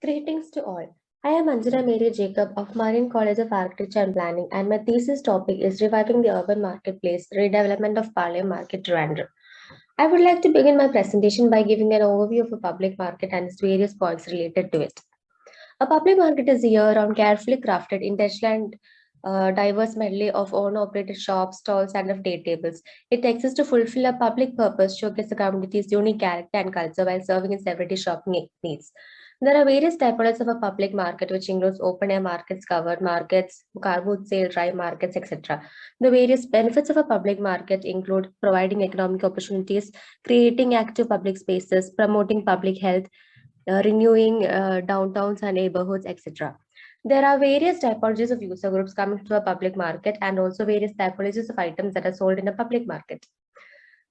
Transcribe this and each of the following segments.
Greetings to all. I am Anjana Mary Jacob of Marine College of Architecture and Planning, and my thesis topic is Reviving the Urban Marketplace, Redevelopment of Parle Market, Trivandrum. I would like to begin my presentation by giving an overview of a public market and its various points related to it. A public market is a year-round, carefully crafted, intentional and diverse medley of own-operated shops, stalls, and of day tables. It exists to fulfill a public purpose, showcase the community's unique character and culture while serving its everyday shopping needs. There are various typologies of a public market, which includes open-air markets, covered markets, car boot sale, dry markets, etc. The various benefits of a public market include providing economic opportunities, creating active public spaces, promoting public health, renewing downtowns and neighborhoods, etc. There are various typologies of user groups coming to a public market and also various typologies of items that are sold in a public market.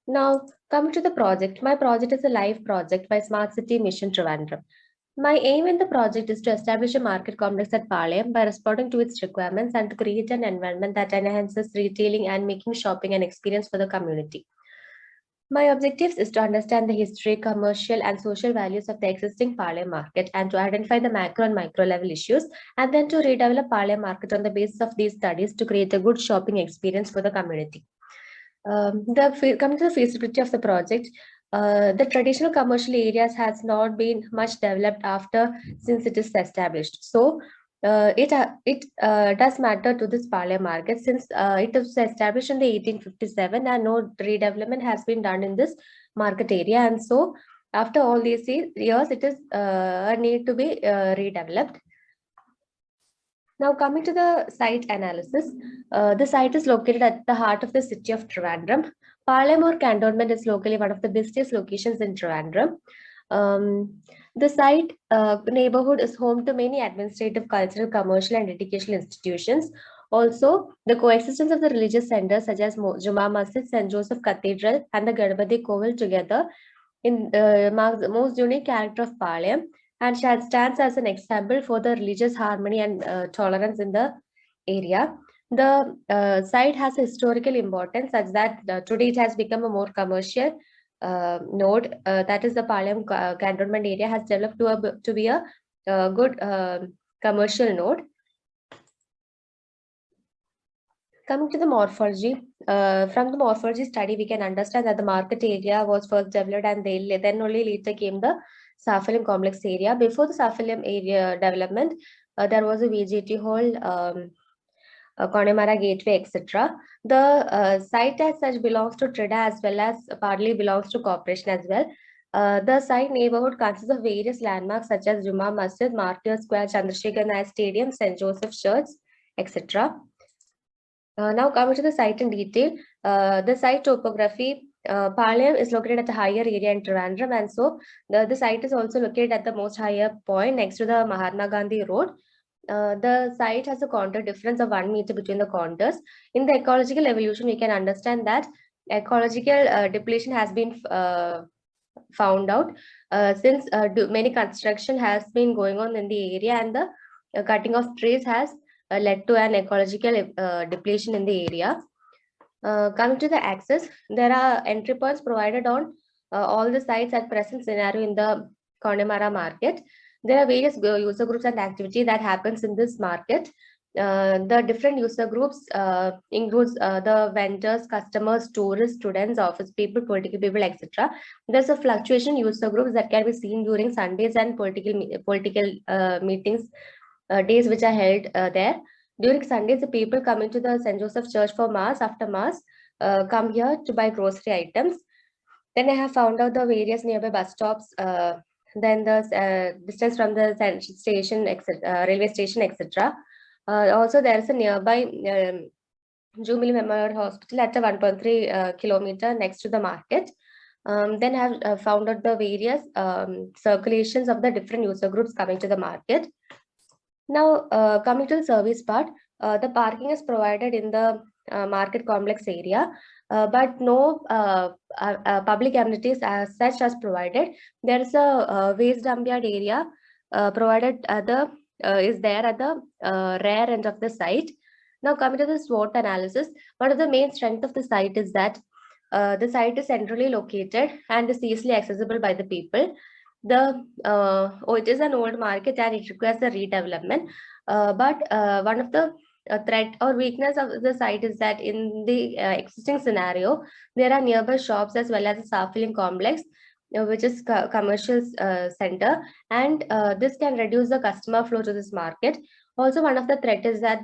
Now, coming to the project, my project is a live project by Smart City Mission Trivandrum. My aim in the project is to establish a market complex at Palayam by responding to its requirements and to create an environment that enhances retailing and making shopping an experience for the community. My objectives is to understand the history, commercial, and social values of the existing Parle market and to identify the macro and micro level issues, and then to redevelop Parle market on the basis of these studies to create a good shopping experience for the community. Coming to the feasibility of the project, the traditional commercial areas has not been much developed after since it is established. So it does matter to this Parle market since it was established in the 1857 and no redevelopment has been done in this market area, and so after all these years it is a need to be redeveloped. Now coming to the site analysis, the site is located at the heart of the city of Trivandrum. Parlemore Cantonment is locally one of the busiest locations in Trivandrum. The site neighborhood is home to many administrative, cultural, commercial, and educational institutions. Also, the coexistence of the religious centers such as Juma Masjid, St. Joseph Cathedral, and the Ganpati Koval together marks the most unique character of Palayam and stands as an example for the religious harmony and tolerance in the area. The site has historical importance such that today it has become a more commercial node. That is, the Palayam cantonment area has developed to be a good commercial node. Coming to the morphology, from the morphology study, we can understand that the market area was first developed and then only later came the Sapphire complex area. Before the Sapphire area development, there was a VGT hall, Connemara Gateway, etc. The site as such belongs to TRIDA as well as partly belongs to corporation as well. The site neighborhood consists of various landmarks such as Juma Masjid, Martyr Square, Chandrasekhar Nair Stadium, St. Joseph Church, etc. Now coming to the site in detail, the site topography, Palayam is located at a higher area in Trivandrum, and so the site is also located at the most higher point next to the Mahatma Gandhi Road. The site has a contour difference of 1 meter between the contours. In the ecological evolution, we can understand that ecological depletion has been found out since many construction has been going on in the area, and the cutting of trees has led to an ecological depletion in the area. Coming to the access, there are entry points provided on all the sites at present scenario in the Connemara market. There are various user groups and activity that happens in this market. The different user groups includes the vendors, customers, tourists, students, office people, political people, etc. There's a fluctuation user groups that can be seen during Sundays and political meetings, days which are held there. During Sundays, the people coming to the St. Joseph Church for Mass, after Mass, come here to buy grocery items. Then I have found out the various nearby bus stops, then the distance from the station, railway station, etc. Also, there is a nearby Jubilee Memorial Hospital at a 1.3 kilometer next to the market. Then I have found out the various circulations of the different user groups coming to the market. Now, coming to the service part, the parking is provided in the market complex area, but no public amenities as such as provided. There is a waste dump yard area provided at the is there at the rear end of the site. Now, coming to the SWOT analysis, one of the main strengths of the site is that the site is centrally located and is easily accessible by the people. It is an old market and it requires a redevelopment. But one of the threat or weakness of the site is that in the existing scenario, there are nearby shops as well as a Safilin complex, which is commercial center, and this can reduce the customer flow to this market. Also, one of the threat is that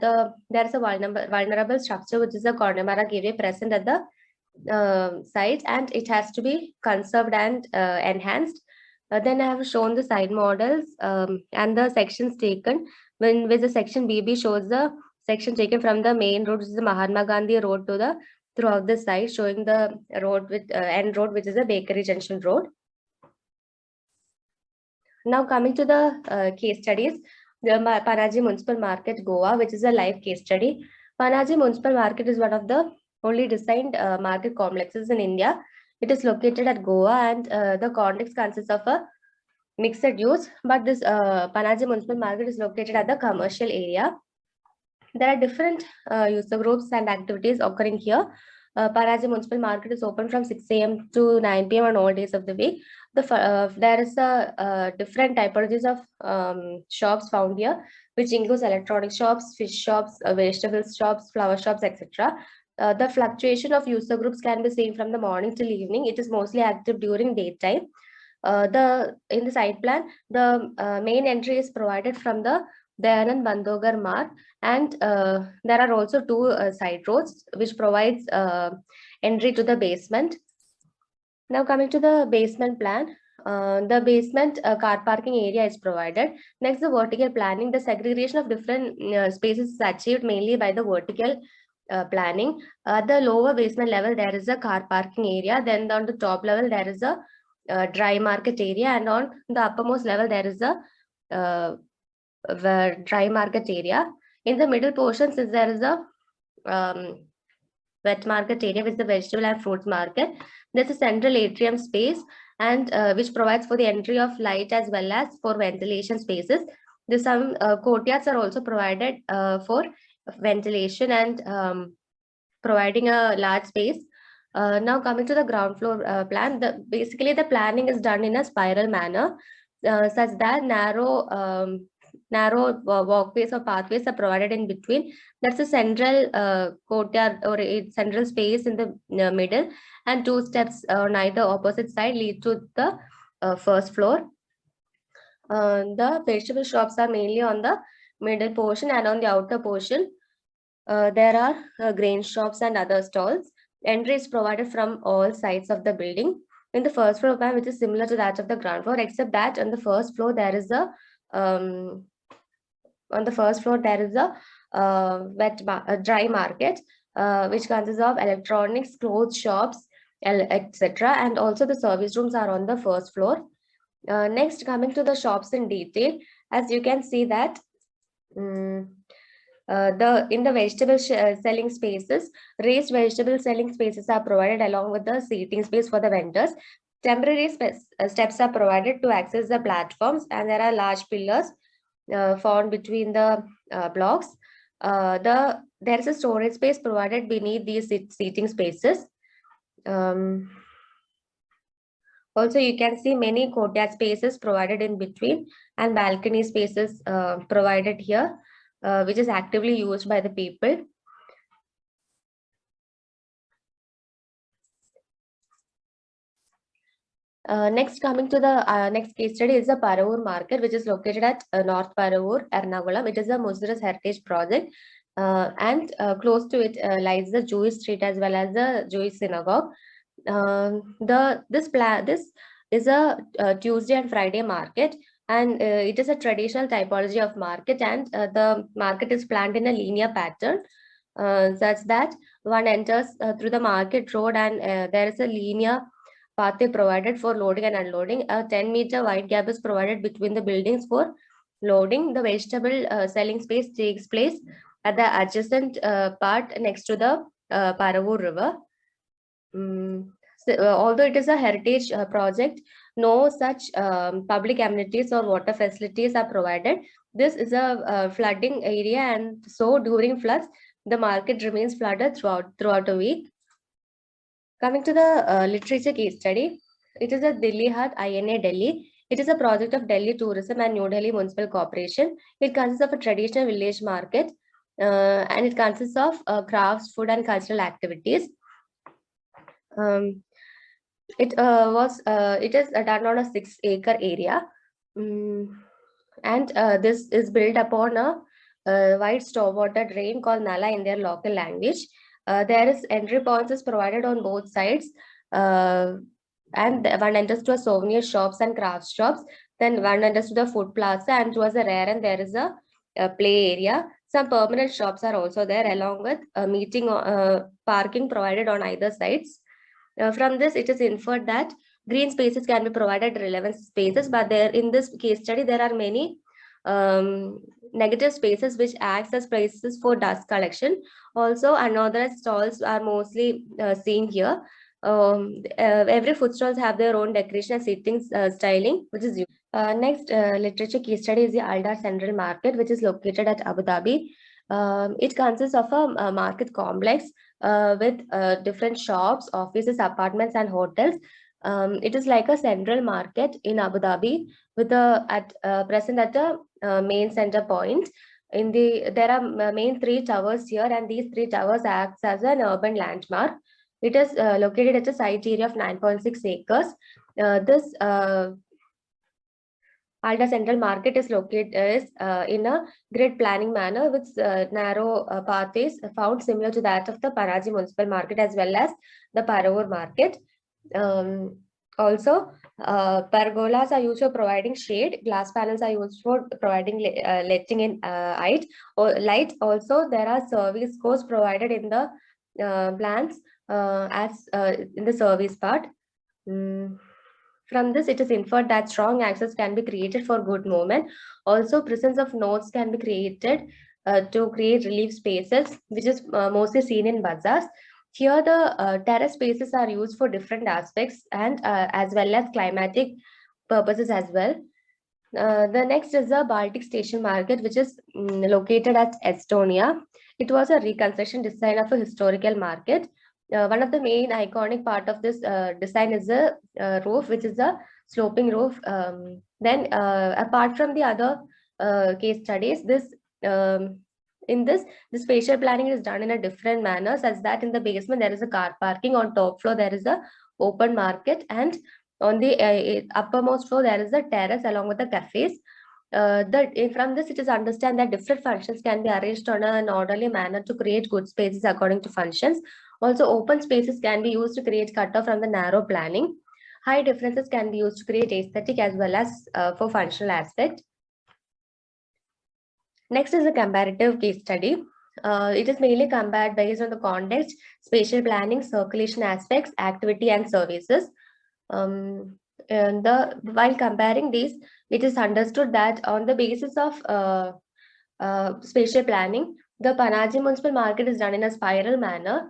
there is a vulnerable structure, which is the Connemara gateway present at the site, and it has to be conserved and enhanced. Then I have shown the side models and the sections taken. When with the section BB shows the section taken from the main road, which is the Mahatma Gandhi road, to the throughout the site, showing the road with end road, which is the Bakery Junction road. Now coming to the case studies, the Panaji Municipal Market, Goa, which is a live case study. Panaji Municipal Market is one of the only designed market complexes in India. It is located at Goa, and the complex consists of a mixed use, but this Panaji Municipal Market is located at the commercial area. There are different user groups and activities occurring here. Panaji Municipal Market is open from 6 a.m. to 9 p.m. on all days of the week. There is a different typologies of shops found here, which includes electronic shops, fish shops, vegetable shops, flower shops, etc. The fluctuation of user groups can be seen from the morning till evening. It is mostly active during daytime. In the site plan, the main entry is provided from the Dayanand Bandogar Marg, and there are also two side roads which provides entry to the basement. Now coming to the basement plan, the basement car parking area is provided. Next, the vertical planning. The segregation of different spaces is achieved mainly by the vertical planning. At the lower basement level, there is a car parking area. Then on the top level, there is a dry market area, and on the uppermost level, there is a dry market area. In the middle portion, since there is a wet market area with the vegetable and fruits market, there's a central atrium space, and which provides for the entry of light as well as for ventilation spaces. There's some courtyards are also provided for ventilation and providing a large space. Now coming to the ground floor plan, basically the planning is done in a spiral manner, such that narrow walkways or pathways are provided in between. That's a central courtyard or a central space in the middle, and two steps on either opposite side lead to the first floor. The vegetable shops are mainly on the middle portion, and on the outer portion there are grain shops and other stalls. Entry is provided from all sides of the building. In the first floor plan, which is similar to that of the ground floor, except that on the first floor there is a dry market, which consists of electronics, clothes shops, etc. And also the service rooms are on the first floor. Next, coming to the shops in detail, as you can see that in the vegetable selling spaces, raised vegetable selling spaces are provided along with the seating space for the vendors. Temporary steps are provided to access the platforms, and there are large pillars found between the blocks. There is a storage space provided beneath these seating spaces. Also, you can see many courtyard spaces provided in between, and balcony spaces provided here, which is actively used by the people. Next, coming to the next case study is the Paravur market, which is located at North Paravur, Ernakulam. It is a Muslims Heritage project, and close to it lies the Jewish street as well as the Jewish synagogue. This is a Tuesday and Friday market, and it is a traditional typology of market, and the market is planned in a linear pattern, such that one enters through the market road, and there is a linear pathway provided for loading and unloading. A 10-meter wide gap is provided between the buildings for loading. The vegetable selling space takes place at the adjacent part next to the Paravur river. Although it is a heritage project, no such public amenities or water facilities are provided. This is a flooding area, and so during floods, the market remains flooded throughout a week. Coming to the literature case study, it is a Dilli Haat, INA Delhi. It is a project of Delhi Tourism and New Delhi Municipal Corporation. It consists of a traditional village market and it consists of crafts, food, and cultural activities. It is done on a 6-acre area, and this is built upon a wide stormwater drain called Nala in their local language. There is entry points is provided on both sides, and one enters to a souvenir shops and craft shops. Then one enters to the food plaza, and towards the rear end there is a play area. Some permanent shops are also there, along with parking provided on either sides. From this, it is inferred that green spaces can be provided relevant spaces, but there in this case study, there are many negative spaces which acts as places for dust collection. Also, unauthorized stalls are mostly seen here. Every food stalls have their own decoration and seating styling, which is next literature case study is the Aldar Central Market, which is located at Abu Dhabi. It consists of a market complex with different shops, offices, apartments, and hotels. It is like a central market in Abu Dhabi with present at a main center point. There are main 3 towers here, and these 3 towers acts as an urban landmark. It is located at a site area of 9.6 acres. This Alda Central Market is located in a grid planning manner with narrow pathways found similar to that of the Panaji Municipal Market as well as the Paravur Market. Also, pergolas are used for providing shade. Glass panels are used for providing letting in light. Also, there are service codes provided in the plans as in the service part. From this, it is inferred that strong access can be created for good movement. Also, presence of nodes can be created to create relief spaces, which is mostly seen in bazaars. Here, the terrace spaces are used for different aspects and as well as climatic purposes as well. The next is the Baltic Station Market, which is located at Estonia. It was a reconstruction design of a historical market. One of the main iconic part of this design is the roof, which is a sloping roof. Then, apart from the other case studies, the spatial planning is done in a different manner, such that in the basement there is a car parking, on top floor there is a open market, and on the uppermost floor there is a terrace along with the cafes. From this, it is understand that different functions can be arranged on an orderly manner to create good spaces according to functions. Also, open spaces can be used to create cutoff from the narrow planning. High differences can be used to create aesthetic as well as for functional aspect. Next is a comparative case study. It is mainly compared based on the context, spatial planning, circulation aspects, activity, and services. While comparing these, it is understood that on the basis of spatial planning, the Panaji Municipal Market is done in a spiral manner,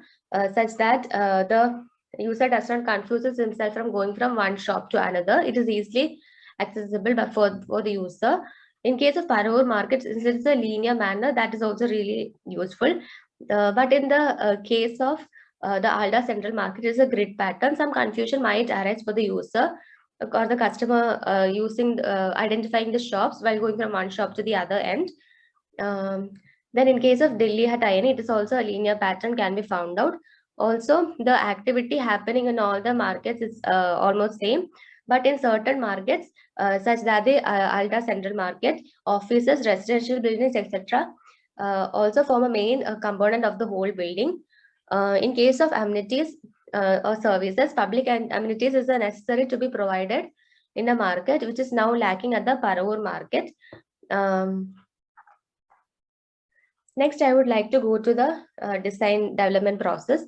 such that the user does not confuse himself from going from one shop to another. It is easily accessible for the user. In case of Paravur Market, since it's a linear manner, that is also really useful. But in the case of the Alda Central Market, is a grid pattern. Some confusion might arise for the user or the customer identifying the shops while going from one shop to the other end. Then in case of Delhi Hatayani, it is also a linear pattern can be found out. Also, the activity happening in all the markets is almost same. But in certain markets, such that the Alda Central Market, offices, residential buildings, etc., also form a main component of the whole building. In case of amenities or services, public amenities is necessary to be provided in a market, which is now lacking at the Paravur Market. Next, I would like to go to the design development process.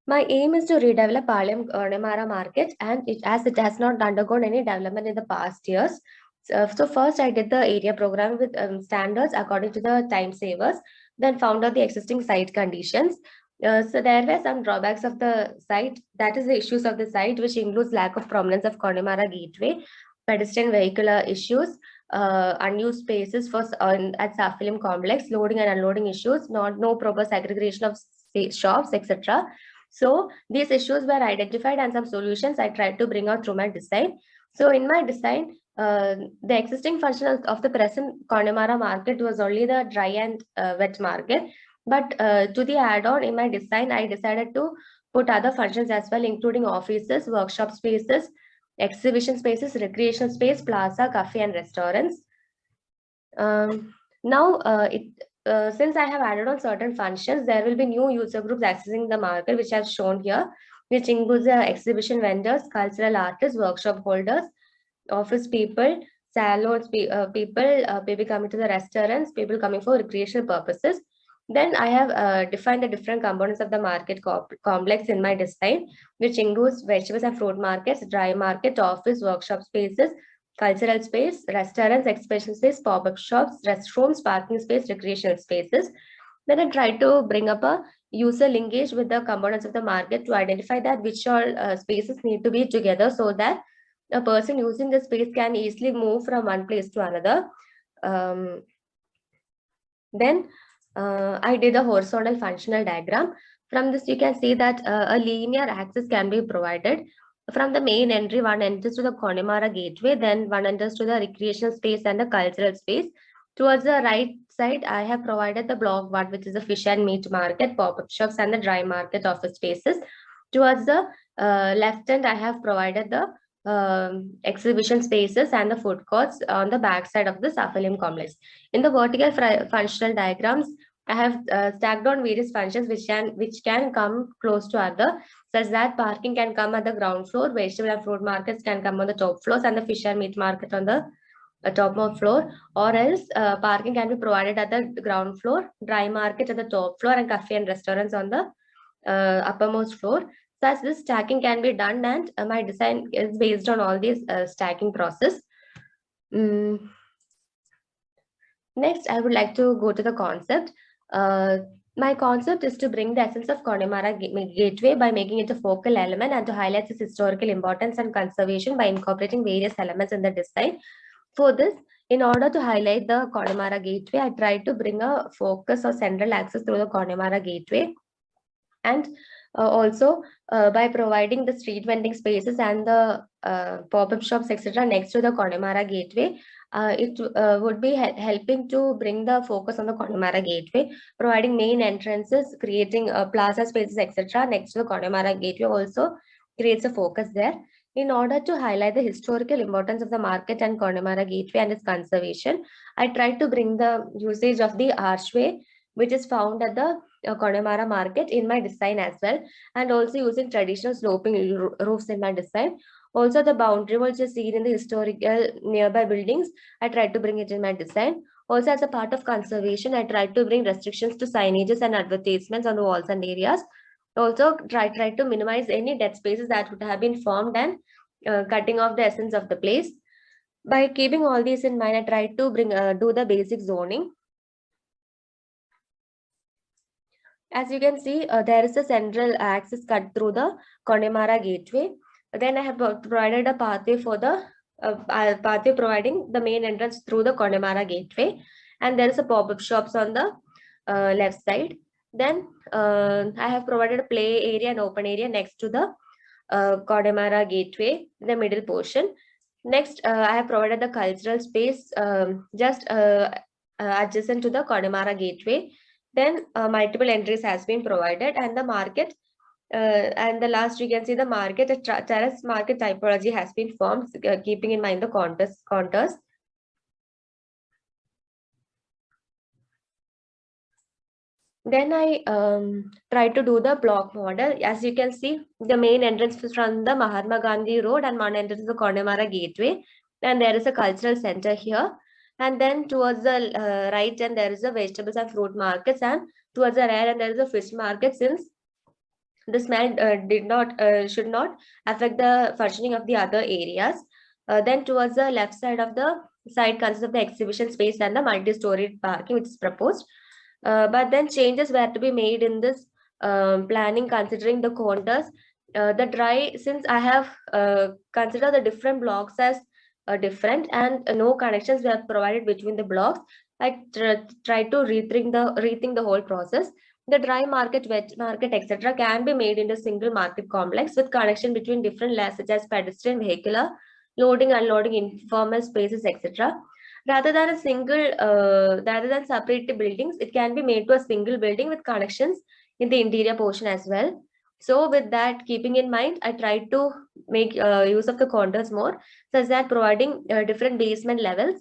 My aim is to redevelop Palayam Connemara market, and as it has not undergone any development in the past years. So first, I did the area program with standards according to the time savers, then found out the existing site conditions. So there were some drawbacks of the site. That is the issues of the site, which includes lack of prominence of Connemara Gateway, pedestrian vehicular issues, unused spaces at Safilim complex, loading and unloading issues, no proper segregation of shops, etc. So these issues were identified and some solutions I tried to bring out through my design. So in my design, the existing function of the present Connemara market was only the dry and wet market. But to the add-on in my design, I decided to put other functions as well, including offices, workshop spaces, exhibition spaces, recreational space, plaza, cafe, and restaurants. Now, since I have added on certain functions, there will be new user groups accessing the market, which I've shown here, which includes exhibition vendors, cultural artists, workshop holders, office people, salons, people coming to the restaurants, people coming for recreational purposes. Then I have defined the different components of the market complex in my design, which includes vegetables and fruit markets, dry market, office, workshop spaces, cultural space, restaurants, exhibition space, pop-up shops, restrooms, parking space, recreational spaces. Then I try to bring up a user linkage with the components of the market to identify that which all spaces need to be together so that a person using the space can easily move from one place to another. Then I did a horizontal functional diagram. From this, you can see that a linear axis can be provided. From the main entry, one enters to the Connemara gateway, then one enters to the recreational space and the cultural space. Towards the right side, I have provided the block one, which is the fish and meat market, pop-up shops, and the dry market office spaces. Towards the left end, I have provided the exhibition spaces and the food courts on the back side of the Safalium complex. In the vertical functional diagrams, I have stacked on various functions which can come close to other, such that parking can come at the ground floor, vegetable and fruit markets can come on the top floors, and the fish and meat market on the topmost floor, or else parking can be provided at the ground floor, dry market at the top floor, and cafe and restaurants on the uppermost floor. Such this stacking can be done, and my design is based on all these stacking process. Next, I would like to go to the concept. My concept is to bring the essence of Connemara Gateway by making it a focal element and to highlight its historical importance and conservation by incorporating various elements in the design. For this, in order to highlight the Connemara Gateway, I tried to bring a focus or central axis through the Connemara Gateway, and also by providing the street vending spaces and the pop-up shops, etc., next to the Connemara Gateway. It would be helping to bring the focus on the Connemara Gateway, providing main entrances, creating plaza spaces, etc., next to the Connemara Gateway also creates a focus there. In order to highlight the historical importance of the market and Connemara Gateway and its conservation, I tried to bring the usage of the archway, which is found at the Connemara market in my design as well, and also using traditional sloping roofs in my design. Also, the boundary walls are seen in the historical nearby buildings. I tried to bring it in my design. Also, as a part of conservation, I tried to bring restrictions to signages and advertisements on the walls and areas. Also, tried to minimize any dead spaces that would have been formed and cutting off the essence of the place. By keeping all these in mind, I tried to do the basic zoning. As you can see, there is a central axis cut through the Connemara gateway. Then I have provided a pathway for the pathway providing the main entrance through the Connemara gateway, and there is a pop-up shops on the left side. Then I have provided a play area and open area next to the Connemara gateway, the middle portion. Next, I have provided the cultural space just adjacent to the Connemara gateway. Then multiple entries has been provided, and the market and the last you can see the market, a terrace market typology has been formed, keeping in mind the contours. Then I tried to do the block model. As you can see, the main entrance is from the Mahatma Gandhi Road, and one entrance is the Connemara Gateway. And there is a cultural center here. And then towards the right end, there is a vegetables and fruit markets. And towards the rear end, there is a fish market, since the smell should not affect the functioning of the other areas. Then towards the left side of the side consists of the exhibition space and the multi-storied parking, which is proposed. But then changes were to be made in this planning considering the contours. Since I have considered the different blocks as different and no connections were provided between the blocks, I tried to rethink the whole process. The dry market, wet market, etc., can be made into a single market complex with connection between different layers such as pedestrian, vehicular, loading, unloading, informal spaces, etc. Rather than separate buildings, it can be made to a single building with connections in the interior portion as well. So with that keeping in mind, I tried to make use of the contours more, such that providing different basement levels,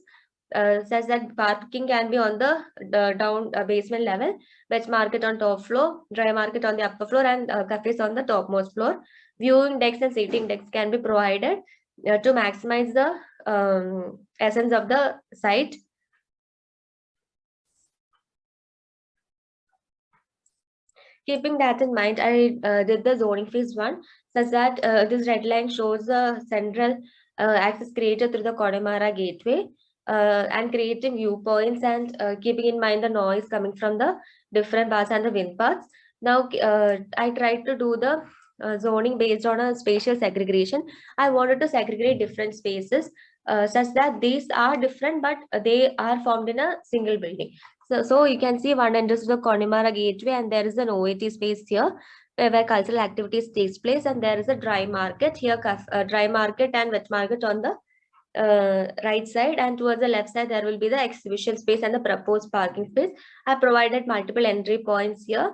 such that parking can be on the down basement level, veg market on top floor, dry market on the upper floor, and cafes on the topmost floor. Viewing decks and seating decks can be provided to maximize the essence of the site. Keeping that in mind, I did the zoning phase 1, such that this red line shows the central access created through the Connemara gateway, and creating viewpoints, and keeping in mind the noise coming from the different paths and the wind paths. Now, I tried to do the zoning based on a spatial segregation. I wanted to segregate different spaces such that these are different, but they are formed in a single building. So you can see one enters to the Connemara gateway, and there is an OAT space here where cultural activities takes place, and there is a dry market here, dry market and wet market on the right side, and towards the left side there will be the exhibition space and the proposed parking space. I provided multiple entry points here.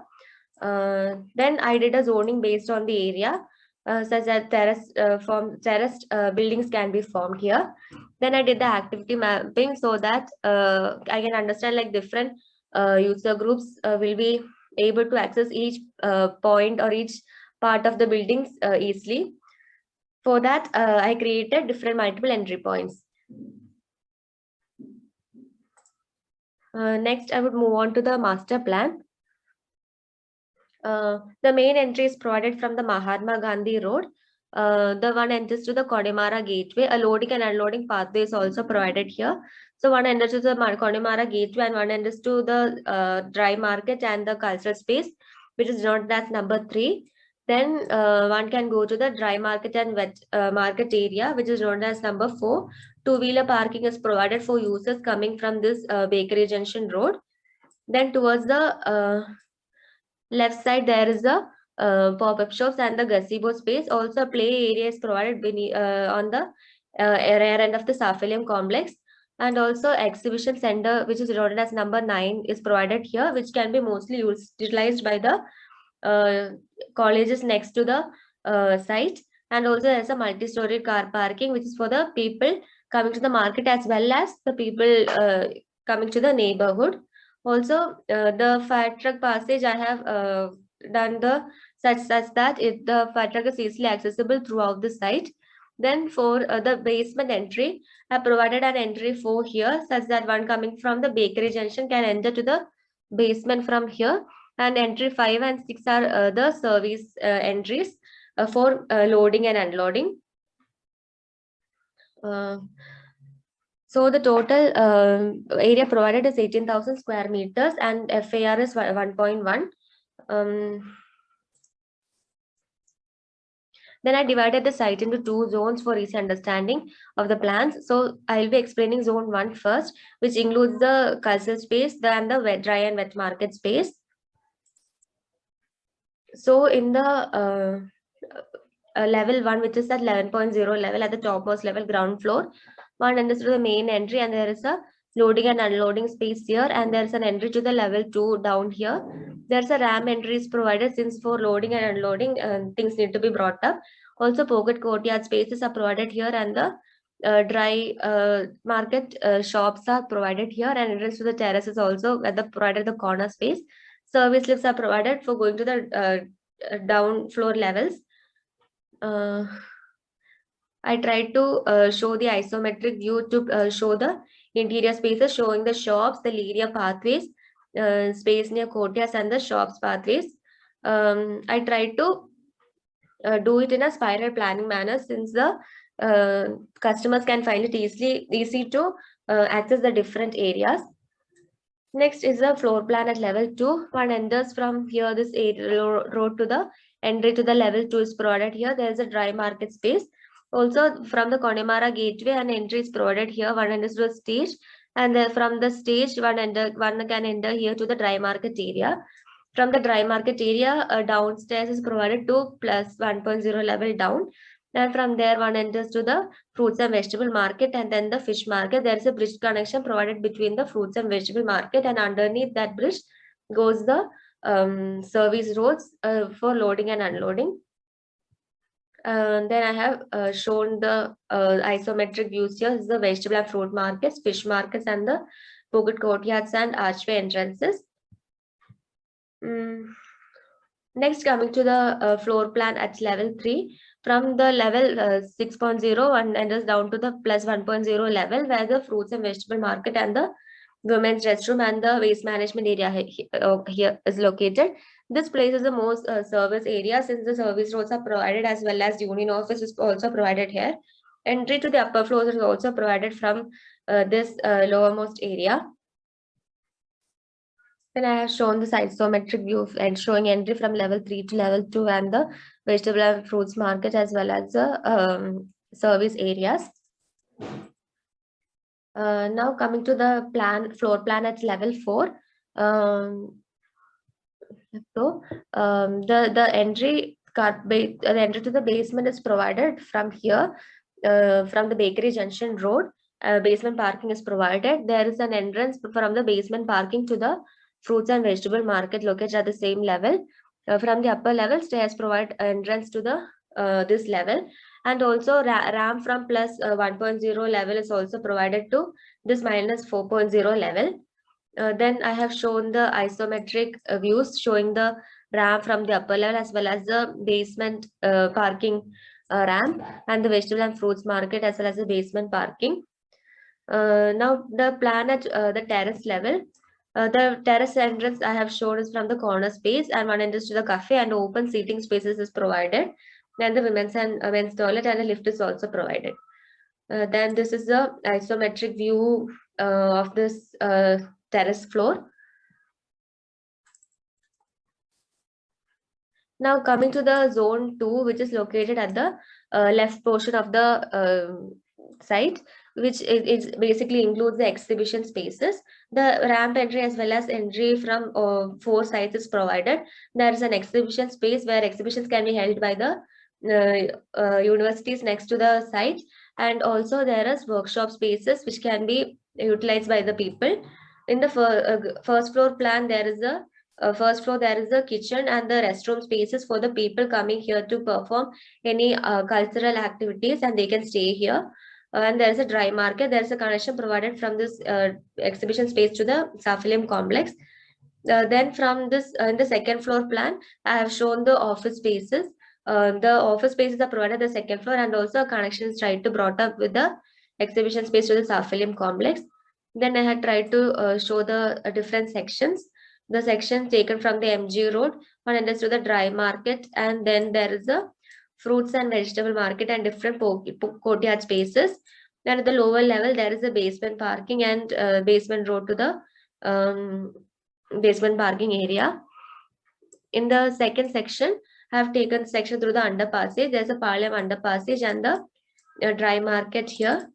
Then I did a zoning based on the area, such that terraced buildings can be formed here. Then I did the activity mapping so that I can understand like different user groups will be able to access each point or each part of the buildings easily. For that, I created different multiple entry points. Next, I would move on to the master plan. The main entry is provided from the Mahatma Gandhi Road. The one enters to the Connemara Gateway. A loading and unloading pathway is also provided here. So one enters to the Connemara Gateway, and one enters to the dry market and the cultural space, which is known as number 3. Then one can go to the dry market and wet market area, which is known as number 4. Two-wheeler parking is provided for users coming from this Bakery Junction Road. Then towards the left side, there is the pop-up shops and the gazebo space. Also, play area is provided on the rear end of the Safilium complex. And also, exhibition center, which is noted as number 9, is provided here, which can be mostly utilized by the colleges next to the site. And also, there's a multi-story car parking, which is for the people coming to the market as well as the people coming to the neighborhood. Also, the fire truck passage, I have done the such that the fire truck is easily accessible throughout the site. Then for the basement entry, I provided an entry 4 here, such that one coming from the Bakery Junction can enter to the basement from here. And entry 5 and 6 are the service entries for loading and unloading. So the total area provided is 18,000 square meters, and FAR is 1.1. Then I divided the site into 2 zones for easy understanding of the plans. So I'll be explaining zone 1 first, which includes the cultural space and the dry and wet market space. So in the level 1, which is at 11.0 level at the topmost level, ground floor, one enters to the main entry, and there is a loading and unloading space here, and there's an entry to the level 2 down here. There's a ramp entry is provided, since for loading and unloading things need to be brought up. Also, pocket courtyard spaces are provided here, and the dry market shops are provided here, and entrance to the terraces also at the provided the corner space. Service lifts are provided for going to the down floor levels. I tried to show the isometric view to show the interior spaces, showing the shops, the area pathways, space near courtyards, and the shops pathways. I tried to do it in a spiral planning manner, since the customers can find it easy to access the different areas. Next is the floor plan at level 2. One enters from here, this road to the entry to the level 2 is provided here. There is a dry market space. Also, from the Connemara gateway, an entry is provided here. One enters to the stage, and from the stage, one can enter here to the dry market area. From the dry market area, downstairs is provided to plus 1.0 level down. And from there, one enters to the fruits and vegetable market and then the fish market. There is a bridge connection provided between the fruits and vegetable market, and underneath that bridge goes the service roads for loading and unloading. Then I have shown the isometric views here. This is the vegetable and fruit markets, fish markets, and the Phuket courtyards and archway entrances. Next, coming to the floor plan at level 3. From the level 6.0 and enters down to the plus 1.0 level, where the fruits and vegetable market and the women's restroom and the waste management area here is located. This place is the most service area, since the service roads are provided as well as union office is also provided here. Entry to the upper floors is also provided from this lowermost area. Then I have shown the isometric view and showing entry from level 3 to level 2 and the vegetable and fruits market as well as the service areas. Now coming to the floor plan at level 4. The entry to the basement is provided from here, from the Bakery Junction Road. Basement parking is provided. There is an entrance from the basement parking to the fruits and vegetable market located at the same level. From the upper level, stairs provide entrance to the this level, and also ramp from plus 1.0 level is also provided to this minus 4.0 level. Then I have shown the isometric views showing the ramp from the upper level as well as the basement parking ramp and the vegetable and fruits market as well as the basement parking. Now the plan at the terrace level. The terrace entrance I have shown is from the corner space, and one entrance to the cafe and open seating spaces is provided. Then the women's and men's toilet and a lift is also provided. Then this is the isometric view of this terrace floor. Now coming to the zone 2, which is located at the left portion of the site, which is basically includes the exhibition spaces. The ramp entry as well as entry from 4 sites is provided. There is an exhibition space where exhibitions can be held by the universities next to the site, and also there is workshop spaces which can be utilized by the people. In the first floor plan, there is a first floor, there is a kitchen and the restroom spaces for the people coming here to perform any cultural activities, and they can stay here. And there is a dry market. There is a connection provided from this exhibition space to the Safilium complex. Then from this, in the second floor plan, I have shown the office spaces. The office spaces are provided the second floor, and also a connection is tried to brought up with the exhibition space to the Safilium complex. Then I had tried to show the different sections. The section taken from the MG Road, one enters to the dry market, and then there is a fruits and vegetable market and different courtyard spaces. Then at the lower level, there is a basement parking and basement road to the basement parking area. In the second section, I have taken section through the underpassage. There's a Palayam underpassage and the dry market here.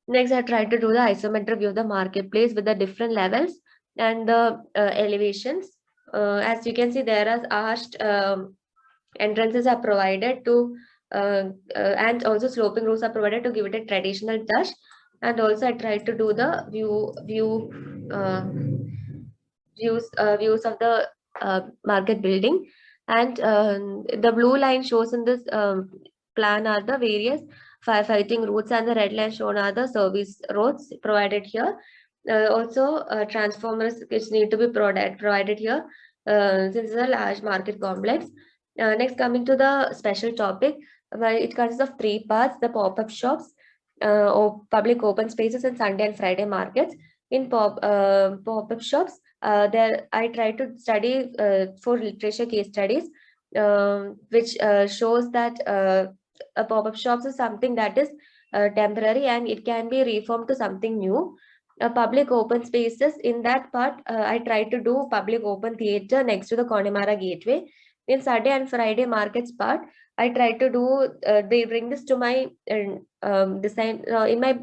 Next, I tried to do the isometric view of the marketplace with the different levels and the elevations. As you can see, there are arched entrances are provided to and also sloping roofs are provided to give it a traditional touch. And also I tried to do the views of the market building, and the blue line shows in this plan are the various firefighting routes, and the red line shown are the service roads provided here. Also transformers which need to be provided here since it's a large market complex. Next, coming to the special topic, it consists of 3 parts: the pop-up shops, or public open spaces, and Sunday and Friday markets. In pop-up shops, there I try to study 4 literature case studies, which shows that a pop-up shops is something that is temporary and it can be reformed to something new. Public open spaces, in that part, I tried to do public open theatre next to the Connemara Gateway. In Sunday and Friday markets part, I tried to do, they bring this to my design, in my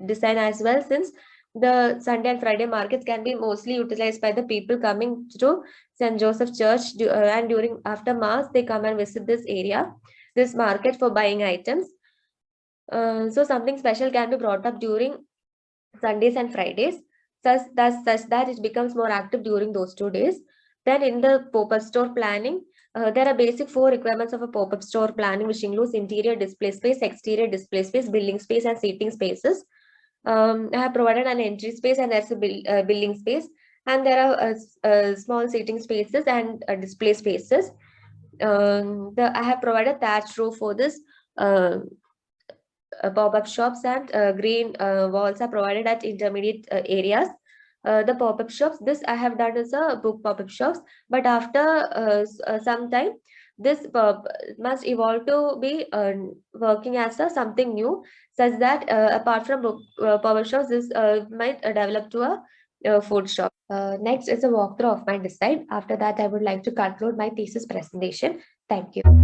design as well, since The Sunday and Friday markets can be mostly utilized by the people coming to St. Joseph Church, and during after Mass, they come and visit this area, this market for buying items. So something special can be brought up during Sundays and Fridays, such that it becomes more active during those 2 days. Then in the pop-up store planning, there are basic 4 requirements of a pop-up store planning, which includes interior display space, exterior display space, building space, and seating spaces. I have provided an entry space, and there's a building space, and there are small seating spaces and display spaces. I have provided thatch roof for this. Pop-up shops, and green walls are provided at intermediate areas. The pop-up shops, this I have done as a book pop-up shops, but after some time, this must evolve to be working as a something new, such that apart from book pop-up shops, this might develop to a food shop. Next is a walkthrough of my design. After that, I would like to conclude my thesis presentation. Thank you.